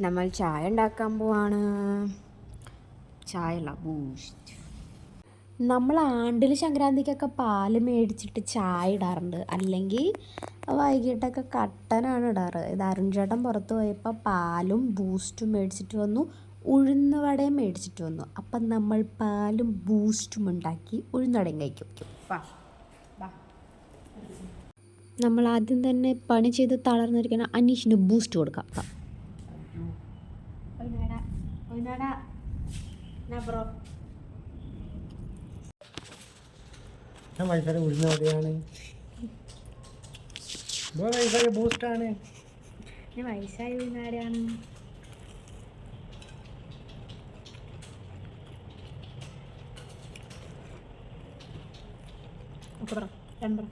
നമ്മൾ ചായ ഉണ്ടാക്കാൻ പോവാണ്. ചായ ബൂസ്റ്റ്. നമ്മൾ ആണ്ടിൽ സംക്രാന്തിക്കൊക്കെ പാല് മേടിച്ചിട്ട് ചായ ഇടാറുണ്ട്, അല്ലെങ്കിൽ വൈകിട്ടൊക്കെ കട്ടനാണ് ഇടാറ്. ഇത് അരുൺ ചേട്ടൻ പുറത്ത് പോയപ്പോൾ പാലും ബൂസ്റ്റും മേടിച്ചിട്ട് വന്നു, ഉഴുന്ന് വടയും മേടിച്ചിട്ട് വന്നു. അപ്പം നമ്മൾ പാലും ബൂസ്റ്റും ഉണ്ടാക്കി ഉഴുന്നടയും കഴിക്കും. നമ്മൾ ആദ്യം തന്നെ പണി ചെയ്ത് തളർന്നിരിക്കുന്ന അനീഷിന് ബൂസ്റ്റ് കൊടുക്കാം. ബൂസ്റ്റാണ് വയസ്സായി ഉഴുന്നാടെയാണ്. രണ്ടര